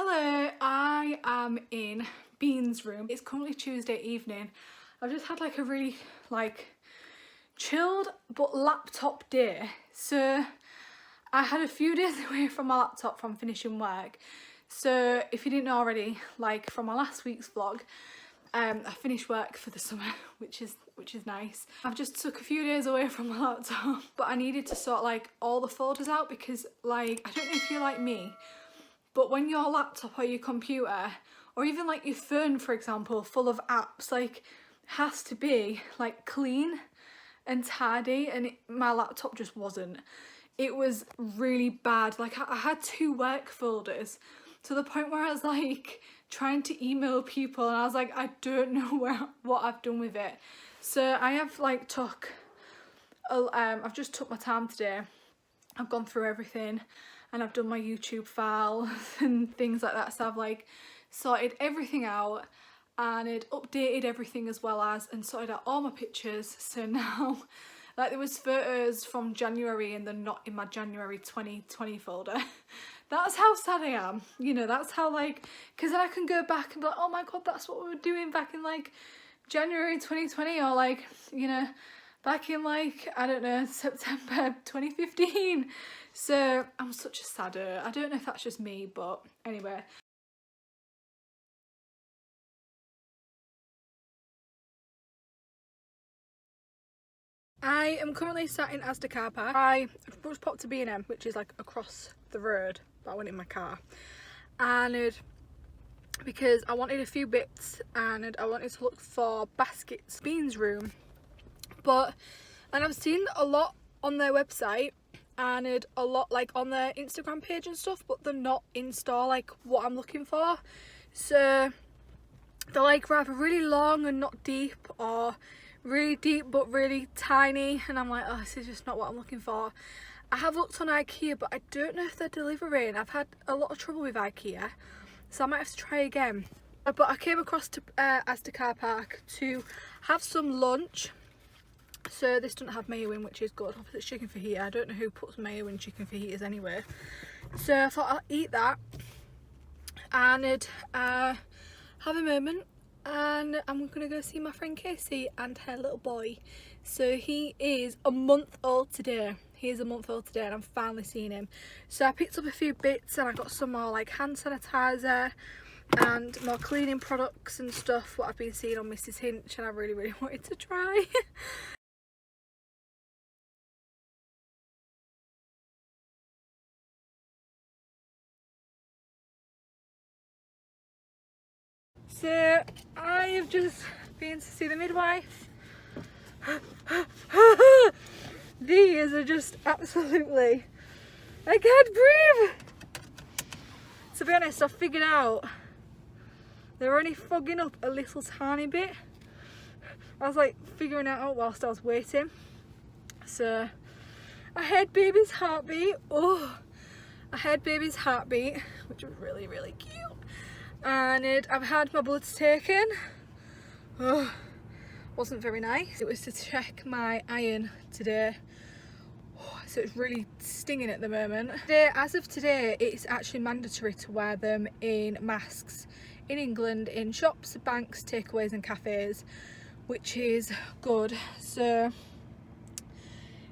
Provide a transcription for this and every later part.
Hello, I am in Bean's room. It's currently Tuesday evening. I've just had like a really chilled but laptop day. So I had a few days away from my laptop from finishing work. So if you didn't know already, like from my last week's vlog, I finished work for the summer, which is nice. I've just took a few days away from my laptop, but I needed to sort like all the folders out because like, I don't know if you're like me, but when your laptop or your computer or even like your phone, for example, full of apps, like has to be like clean and tidy, and my laptop just wasn't. It was really bad. Like I had 2 work folders to the point where I was like trying to email people and I was like, I don't know what I've done with it. So I have like I've just took my time today. I've gone through everything and I've done my YouTube files and things like that. So I've like sorted everything out and it updated everything as well as, and sorted out all my pictures. So now like there was photos from January and they're not in my January 2020 folder. That's how sad I am, you know, that's how like, because then I can go back and be like, oh my god, that's what we were doing back in like January 2020, or like, you know, back in like, I don't know, September 2015. So I'm such a sadder. I don't know if that's just me, but anyway. I am currently sat in Asda car park. I just popped to B&M, which is like across the road, but I went in my car. And because I wanted a few bits and I wanted to look for baskets. Bean's room. And I've seen a lot on their website and a lot like on their Instagram page and stuff, but they're not in store like what I'm looking for. So they're like rather really long and not deep, or really deep but really tiny, and I'm like, oh, this is just not what I'm looking for. I have looked on IKEA, but I don't know if they're delivering. I've had a lot of trouble with IKEA, so I might have to try again. But I came across to Asda car park to have some lunch. So this doesn't have mayo in, which is good. Obviously it's chicken fajita. I don't know who puts mayo in chicken fajitas anyway. So I thought I'll eat that and have a moment, and I'm gonna go see my friend Casey and her little boy. So he is a month old today. And I'm finally seeing him. So I picked up a few bits and I got some more like hand sanitizer and more cleaning products and stuff, what I've been seeing on Mrs. Hinch, and I really wanted to try. So I have just been to see the midwife. These are just absolutely, I can't breathe. To be honest, I've figured out they're only fogging up a little tiny bit. I was like figuring it out whilst I was waiting. So I heard baby's heartbeat. Oh, I heard baby's heartbeat, which was really cute. And I've had my bloods taken. Oh, wasn't very nice. It was to check my iron today. Oh, so it's really stinging at the moment. Today, as of today, it's actually mandatory to wear them in masks in England, in shops, banks, takeaways and cafes, which is good. So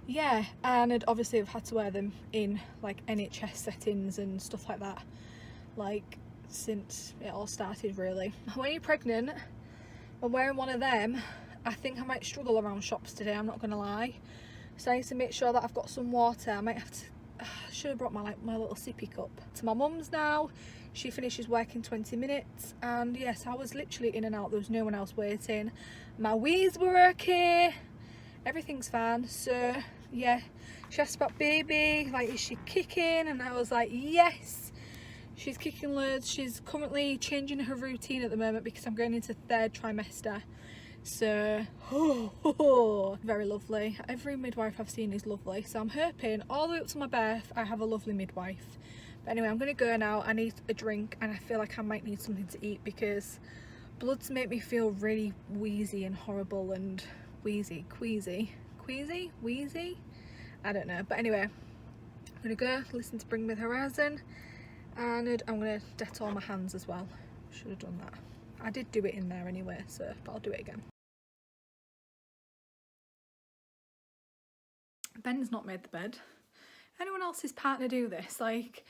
yeah, and obviously I've had to wear them in like NHS settings and stuff like that, like since it all started really. When you're pregnant and wearing one of them, I think I might struggle around shops today, I'm not gonna lie. So I need to make sure that I've got some water. I might have to, I should have brought my little sippy cup. To my mum's now, she finishes work in 20 minutes, and yes, I was literally in and out, there was no one else waiting. My wheeze were okay, everything's fine. So yeah, she asked about baby, like is she kicking, and I was like yes, she's kicking loads. She's currently changing her routine at the moment because I'm going into 3rd trimester. So very lovely. Every midwife I've seen is lovely, so I'm hoping all the way up to my birth I have a lovely midwife. But anyway, I'm gonna go now. I need a drink and I feel like I might need something to eat because bloods make me feel really wheezy and horrible and wheezy, queasy, wheezy, I don't know. But anyway, I'm gonna go listen to Bring Me the Horizon And I'm going to Dettol my hands as well. Should have done that. I did do it in there anyway, so but I'll do it again. Ben's not made the bed. Anyone else's partner do this? Like,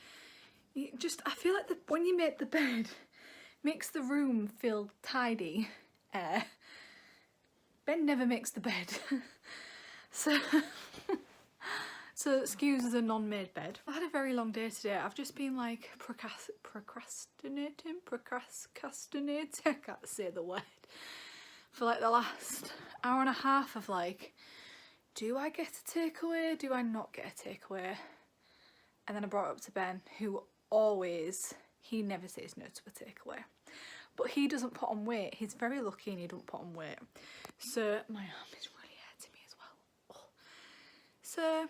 I feel like when you make the bed, it makes the room feel tidy. Ben never makes the bed. So excuse the non-made bed. I had a very long day today. I've just been like procrastinating. I can't say the word. For like the last hour and a half of like, do I get a takeaway? Do I not get a takeaway? And then I brought it up to Ben, who always, he never says no to a takeaway. But he doesn't put on weight. He's very lucky and he don't put on weight. So my arm is really hurting me as well. Oh. So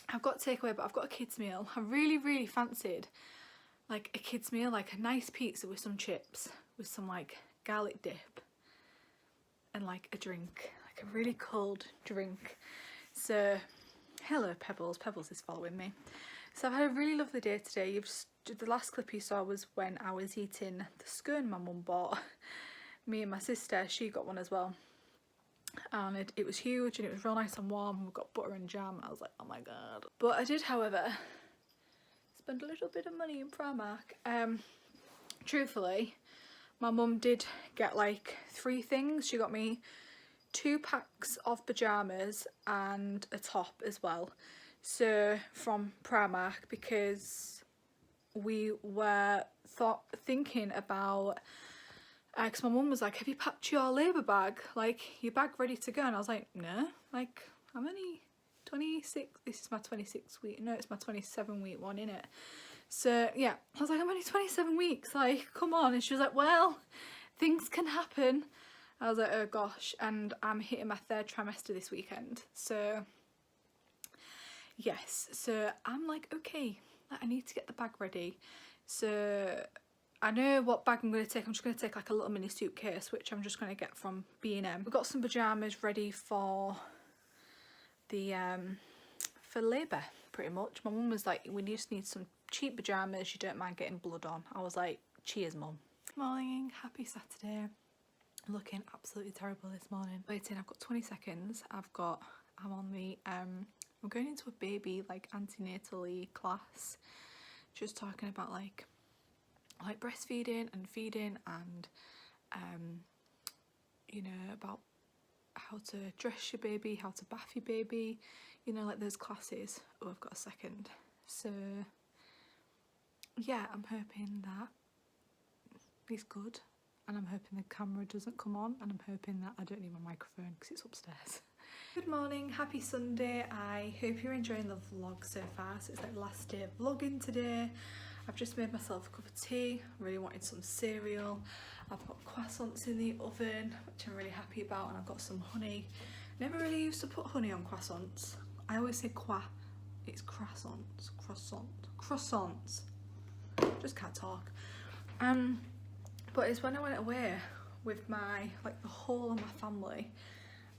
I've got takeaway, but I've got a kids meal. I really fancied like a kids meal, like a nice pizza with some chips, with some like garlic dip, and like a drink, like a really cold drink. So hello Pebbles. Pebbles is following me. So I've had a really lovely day today. The last clip you saw was when I was eating the scone my mum bought. Me and my sister, she got one as well. And it was huge and it was real nice and warm. We've got butter and jam. I was like, oh my god. But I did, however, spend a little bit of money in Primark. Truthfully, my mum did get like 3 things. She got me 2 packs of pyjamas and a top as well. So from Primark, because we were thinking about, because my mum was like, have you packed your labour bag, like your bag ready to go? And I was like, no, like I'm only 26, this is my 26 week, no it's my 27 week one, innit? So yeah, I was like, I'm only 27 weeks, like come on. And she was like, well, things can happen. I was like, oh gosh. And I'm hitting my 3rd trimester this weekend, so yes, so I'm like, okay, I need to get the bag ready. So I know what bag I'm going to take. I'm just going to take like a little mini suitcase, which I'm just going to get from B&M. We've got some pyjamas ready for the for labour, pretty much. My mum was like, we just need some cheap pyjamas, you don't mind getting blood on. I was like, cheers mum. Good morning, happy Saturday. I'm looking absolutely terrible this morning. Waiting, I've got 20 seconds. I'm on the I'm going into a baby like antenatal class, just talking about like breastfeeding and feeding and you know, about how to dress your baby, how to bath your baby, you know, like those classes. Oh, I've got a second. So yeah, I'm hoping that it's good, and I'm hoping the camera doesn't come on, and I'm hoping that I don't need my microphone because it's upstairs. Good morning, happy Sunday. I hope you're enjoying the vlog so far. So it's like the last day of vlogging today. I've just made myself a cup of tea. I really wanted some cereal. I've got croissants in the oven, which I'm really happy about, and I've got some honey. Never really used to put honey on croissants. I always say it's croissants, croissants. Just can't talk. But it's when I went away with my, like the whole of my family,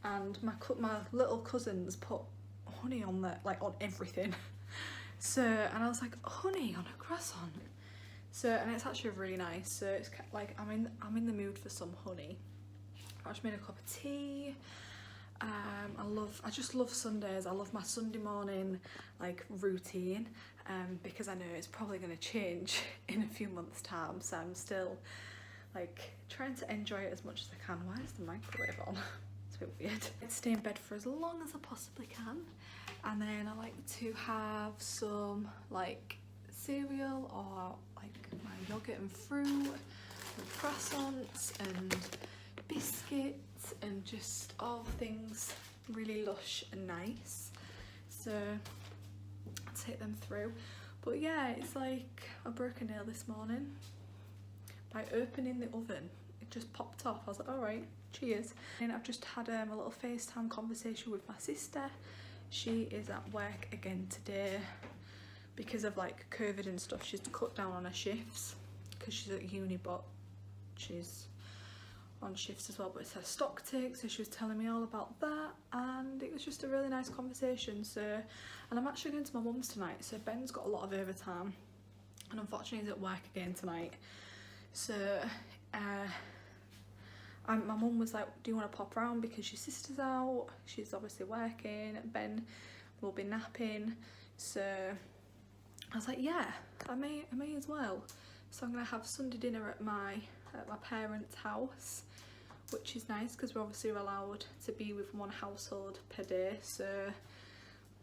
and my little cousins put honey on there, like on everything. So, and I was like, honey on a croissant. So, and it's actually really nice. So it's like, I'm in the mood for some honey. I just made a cup of tea. I just love Sundays. I love my Sunday morning like routine, because I know it's probably going to change in a few months time. So I'm still like trying to enjoy it as much as I can. Why is the microwave on? It's a bit weird. I stay in bed for as long as I possibly can, and then I like to have some like cereal or like my yogurt and fruit and croissants and biscuits and just all things really lush and nice. So I'll take them through. But yeah, it's like I broke a nail this morning by opening the oven. It just popped off. I was like, all right, cheers. And I've just had a little FaceTime conversation with my sister. She is at work again today because of like COVID and stuff. She's cut down on her shifts because she's at uni, but she's on shifts as well, but it's her stock take, so she was telling me all about that, and it was just a really nice conversation. So, and I'm actually going to my mum's tonight, so Ben's got a lot of overtime, and unfortunately he's at work again tonight. So my mum was like, do you want to pop around because your sister's out? She's obviously working, Ben will be napping. So I was like, yeah, I may as well. So I'm gonna have Sunday dinner at my parents' house, which is nice because we're obviously allowed to be with one household per day. So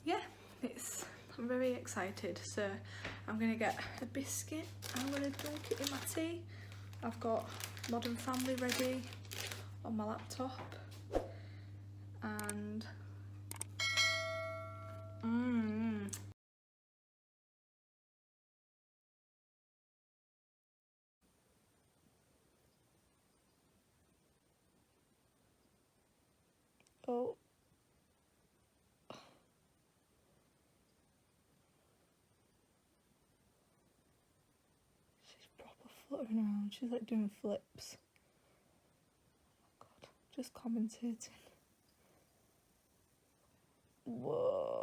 yeah, I'm very excited. So I'm gonna get a biscuit, I'm gonna drink it in my tea. I've got Modern Family ready on my laptop, and oh, she's proper fluttering around. She's like doing flips. Oh God, just commentating. Whoa.